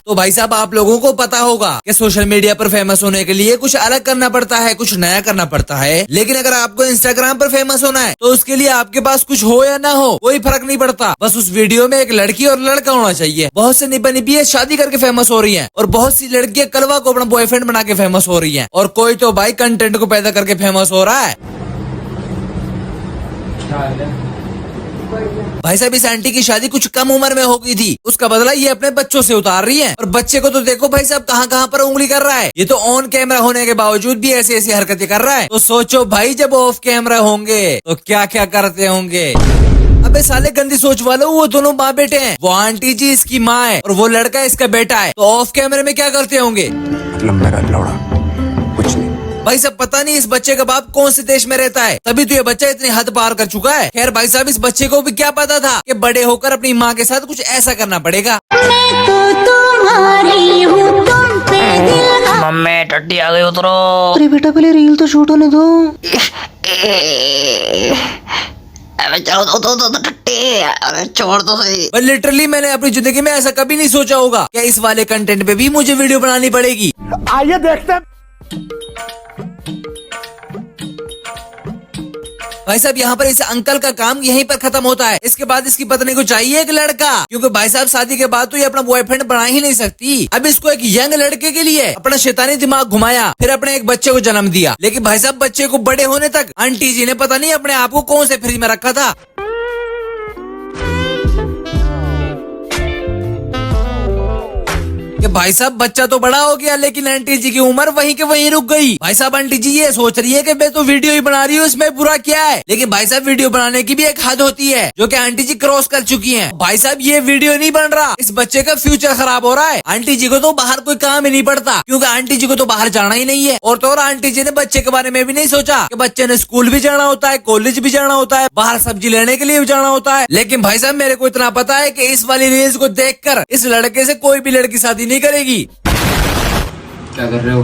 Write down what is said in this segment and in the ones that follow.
तो भाई साहब आप लोगों को पता होगा कि सोशल मीडिया पर फेमस होने के लिए कुछ अलग करना पड़ता है, कुछ नया करना पड़ता है। लेकिन अगर आपको इंस्टाग्राम पर फेमस होना है तो उसके लिए आपके पास कुछ हो या ना हो कोई फर्क नहीं पड़ता, बस उस वीडियो में एक लड़की और लड़का होना चाहिए। बहुत से निब्बा निब्बियाँ शादी करके फेमस हो रही है और बहुत सी लड़कियां कलवा को अपना बॉयफ्रेंड बना के फेमस हो रही है, और कोई तो भाई कंटेंट को पैदा करके फेमस हो रहा है। भाई साहब इस आंटी की शादी कुछ कम उम्र में हो गई थी, उसका बदला ये अपने बच्चों से उतार रही है। और बच्चे को तो देखो भाई साहब कहाँ कहाँ पर उंगली कर रहा है, ये तो ऑन कैमरा होने के बावजूद भी ऐसी ऐसी हरकतें कर रहा है। तो सोचो भाई जब ऑफ कैमरा होंगे तो क्या क्या करते होंगे। अबे साले गंदी सोच वालों, वो दोनों माँ बेटे हैं, वो आंटी जी इसकी माँ है और वो लड़का इसका बेटा है, तो ऑफ कैमरे में क्या करते होंगे। कुछ नहीं भाई साहब पता नहीं इस बच्चे का बाप कौन से देश में रहता है, तभी तो ये बच्चा इतनी हद पार कर चुका है। खैर भाई साहब इस बच्चे को भी क्या पता था कि बड़े होकर अपनी माँ के साथ कुछ ऐसा करना पड़ेगा। मैं तो तुम्हारी हूँ, तुम पे दिल। मम्मी टट्टी आ गई, उतरो। अरे बेटा पहले रील तो शूट होने दो। अबे चलो दो टट्टी, अरे छोड़ दो सही। पर लिटरली मैंने अपनी जिंदगी में ऐसा कभी नहीं सोचा होगा कि इस वाले कंटेंट पे भी मुझे वीडियो बनानी पड़ेगी। आइए देखते हैं। भाई साहब यहाँ पर इस अंकल का काम यहीं पर खत्म होता है। इसके बाद इसकी पत्नी को चाहिए एक लड़का, क्योंकि भाई साहब शादी के बाद तो ये अपना बॉयफ्रेंड बना ही नहीं सकती। अब इसको एक यंग लड़के के लिए अपना शैतानी दिमाग घुमाया, फिर अपने एक बच्चे को जन्म दिया। लेकिन भाई साहब बच्चे को बड़े होने तक आंटी जी ने पता नहीं अपने आप को कौन से फ्रिज में रखा था। कि भाई साहब बच्चा तो बड़ा हो गया लेकिन आंटी जी की उम्र वहीं के वहीं रुक गई। भाई साहब आंटी जी ये सोच रही है कि मैं तो वीडियो ही बना रही हूँ, इसमें बुरा क्या है। लेकिन भाई साहब वीडियो बनाने की भी एक हद होती है जो कि आंटी जी क्रॉस कर चुकी हैं। भाई साहब ये वीडियो नहीं बन रहा, इस बच्चे का फ्यूचर खराब हो रहा है। आंटी जी को तो बाहर कोई काम ही नहीं पड़ता, क्योंकि आंटी जी को तो बाहर जाना ही नहीं है। और तो और आंटी जी ने बच्चे के बारे में भी नहीं सोचा कि बच्चे ने स्कूल भी जाना होता है, कॉलेज भी जाना होता है, बाहर सब्जी लेने के लिए भी जाना होता है। लेकिन भाई साहब मेरे को इतना पता है कि इस वाली रील्स को देखकर इस लड़के से कोई भी लड़की शादी नहीं करेगी। क्या कर रहे हो?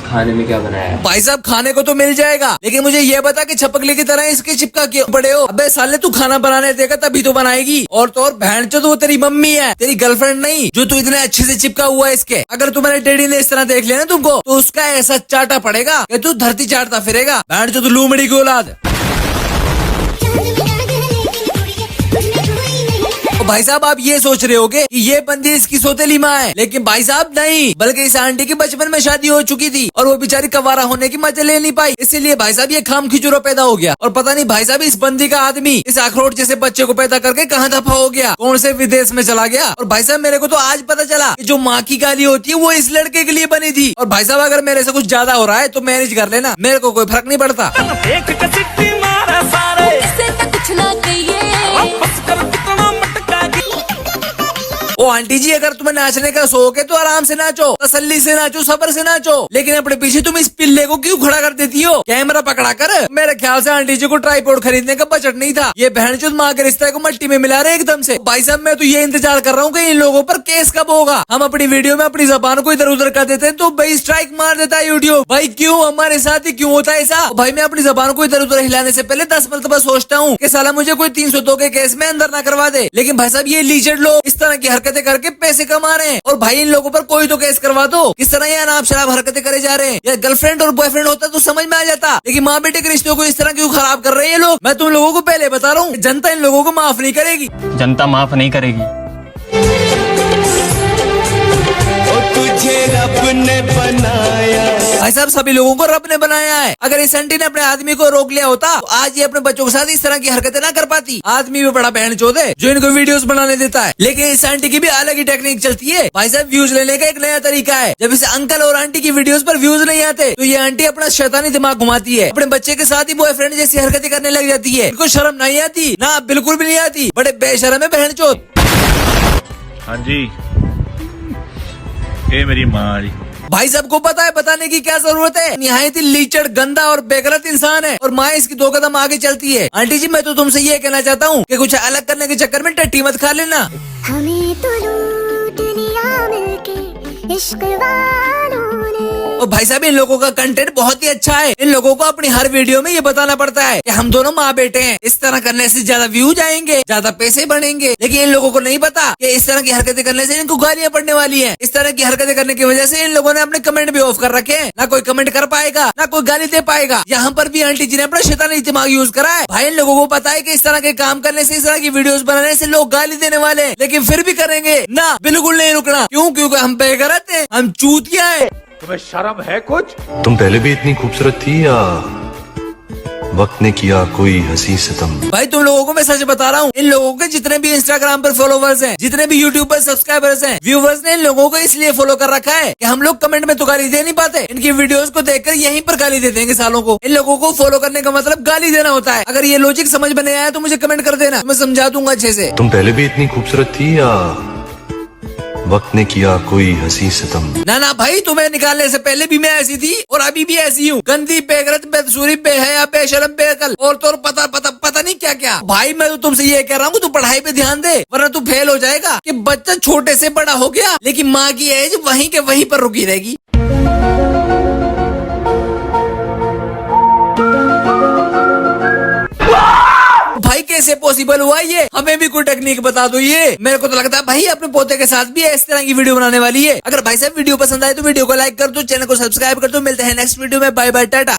खाने में क्या बनाया है? भाई साहब खाने को तो मिल जाएगा, लेकिन मुझे ये बता कि छपकली की तरह इसके चिपका क्यों पड़े हो। अबे साले तू खाना बनाने देगा तभी तो बनाएगी। और तो और बहनचोद वो तेरी मम्मी है, तेरी गर्लफ्रेंड नहीं, जो तू इतने अच्छे से चिपका हुआ है इसके। अगर तुम्हारे डैडी ने इस तरह देख लिया ना तुमको तो उसका ऐसा चाटा पड़ेगा कि तू धरती चाटता फिरेगा। बहनचोद लूमड़ी की औलाद। भाई साहब आप ये सोच रहे होगे कि ये बंदी इसकी सौतेली माँ है, लेकिन भाई साहब नहीं, बल्कि इस आंटी की बचपन में शादी हो चुकी थी और वो बेचारी कवारा होने की मजा ले नहीं पाई, इसीलिए भाई साहब ये खाम खिचुरा पैदा हो गया। और पता नहीं भाई साहब इस बंदी का आदमी इस अखरोट जैसे बच्चे को पैदा करके कहाँ दफा हो गया, कौन से विदेश में चला गया। और भाई साहब मेरे को तो आज पता चला कि जो माँ की गाली होती है वो इस लड़के के लिए बनी थी। और भाई साहब अगर मेरे से कुछ ज्यादा हो रहा है तो मैनेज कर लेना, मेरे को कोई फर्क नहीं पड़ता। ओ आंटी जी अगर तुम्हें नाचने का शौक है तो आराम से नाचो, तसल्ली से नाचो, सब्र से नाचो, लेकिन अपने पीछे तुम इस पिल्ले को क्यों खड़ा कर देती हो कैमरा पकड़ा कर। मेरे ख्याल से आंटी जी को ट्राइपॉड खरीदने का बजट नहीं था, ये बहनचोद माँ के रिश्ते को मट्टी में मिला रहे एकदम से। भाई साहब मैं तो ये इंतजार कर रहा हूँ कि इन लोगों पर केस कब होगा। हम अपनी वीडियो में अपनी जबान को इधर उधर कर देते हैं तो भाई स्ट्राइक मार देता है यूट्यूब। भाई क्यों हमारे साथ ही क्यों होता है ऐसा। भाई मैं अपनी जबान को इधर उधर हिलाने से पहले 10 मरतबा सोचता हूँ कि साला मुझे कोई 302 के केस में अंदर ना करवा दे। लेकिन भाई साहब ये लीचड़ लोग इस तरह की हरकतें करके पैसे कमा रहे हैं, और भाई इन लोगों पर कोई तो केस करवा दो। किस तरह ये अनाप शराब हरकतें करे जा रहे हैं। या गर्लफ्रेंड और बॉयफ्रेंड होता तो समझ में आ जाता, लेकिन माँ बेटे के रिश्तों को इस तरह क्यों खराब कर रहे हैं ये लोग। मैं तुम लोगों को पहले बता रहा हूँ, जनता इन लोगों को माफ नहीं करेगी। जनता माफ नहीं करेगी। तुझे रब ने बनाया। भाई साहब सभी लोगों को रब ने बनाया है। अगर इस आंटी ने अपने आदमी को रोक लिया होता तो आज ये अपने बच्चों के साथ इस तरह की हरकतें ना कर पाती। आदमी भी बड़ा बहनचोद है जो इनको वीडियोस बनाने देता है, लेकिन इस आंटी की भी अलग ही टेक्निक चलती है। भाई साहब व्यूज लेने का एक नया तरीका है। जब इस अंकल और आंटी की वीडियोस पर व्यूज नहीं आते तो ये आंटी अपना शैतानी दिमाग घुमाती है, अपने बच्चे के साथ ही बॉयफ्रेंड जैसी हरकतें करने लग जाती है। इनको शर्म नहीं आती ना, बिल्कुल भी नहीं आती, बड़े बेशर्म है बहनचोद। हाँ जी, ये मेरी माँ जी। भाई सबको पता है, बताने की क्या जरूरत है। निहायत ही लीचड़, गंदा और बेगलत इंसान है और माँ इसकी 2 कदम आगे चलती है। आंटी जी मैं तो तुमसे ये कहना चाहता हूँ कि कुछ अलग करने के चक्कर में टट्टी मत खा लेना। हमें तो लूट लिया मिलके इश्क वालों ने। और भाई साहब इन लोगों का कंटेंट बहुत ही अच्छा है। इन लोगों को अपनी हर वीडियो में ये बताना पड़ता है कि हम दोनों माँ बेटे हैं। इस तरह करने से ज्यादा व्यूज आएंगे, ज्यादा पैसे बढ़ेंगे। लेकिन इन लोगों को नहीं पता कि इस तरह की हरकतें करने से इनको गालियां पड़ने वाली हैं। इस तरह की हरकतें करने की वजह से इन लोगों ने अपने कमेंट भी ऑफ कर रखे हैं। ना कोई कमेंट कर पाएगा, ना कोई गाली दे पाएगा। यहाँ पर भी आंटी जी ने अपना शैतानी दिमाग यूज करा है। भाई इन लोगों को पता है कि इस तरह के काम करने से, इस तरह की वीडियोस बनाने से लोग गाली देने वाले हैं, लेकिन फिर भी करेंगे ना, बिल्कुल नहीं रुकना। क्यों? क्योंकि हम बेगरत हैं, हम चूतिया हैं। तुम्हें शर्म है कुछ? तुम पहले भी इतनी खूबसूरत थी या वक्त ने किया कोई हंसी सितम? भाई तुम लोगों को मैं सच बता रहा हूँ, इन लोगों के जितने भी इंस्टाग्राम पर फॉलोवर्स हैं, जितने भी यूट्यूब पर सब्सक्राइबर्स हैं, व्यूवर्स ने इन लोगों को इसलिए फॉलो कर रखा है कि हम लोग कमेंट में तो गाली दे नहीं पाते। इनकी वीडियोस को देखकर यहीं पर गाली दे देंगे सालों को। इन लोगों को फॉलो करने का मतलब गाली देना होता है। अगर ये लॉजिक समझ में नहीं आया तो मुझे कमेंट कर देना, मैं समझा दूंगा अच्छे से। तुम पहले भी इतनी खूबसूरत थी या वक्त ने किया कोई हंसी सितम? ना ना भाई, तुम्हें निकालने से पहले भी मैं ऐसी थी और अभी भी ऐसी हूँ। गंदी, बेगरत, बेदसूरी, बेहया, बेशरम, बेअकल और तो और पता नहीं क्या क्या। भाई मैं तो तुमसे ये कह रहा हूँ, तू पढ़ाई पे ध्यान दे, वरना तू फेल हो जाएगा। कि बच्चा छोटे से बड़ा हो गया, लेकिन माँ की एज वहीं के वहीं पर रुकी रहेगी। भाई कैसे पॉसिबल हुआ ये? हमें भी कोई टेक्निक बता दो। ये मेरे को तो लगता है भाई अपने पोते के साथ भी इस तरह की वीडियो बनाने वाली है। अगर भाई साहब वीडियो पसंद आए तो वीडियो को लाइक कर दो, चैनल को सब्सक्राइब कर दो। मिलते हैं नेक्स्ट वीडियो में। Bye bye, Tata.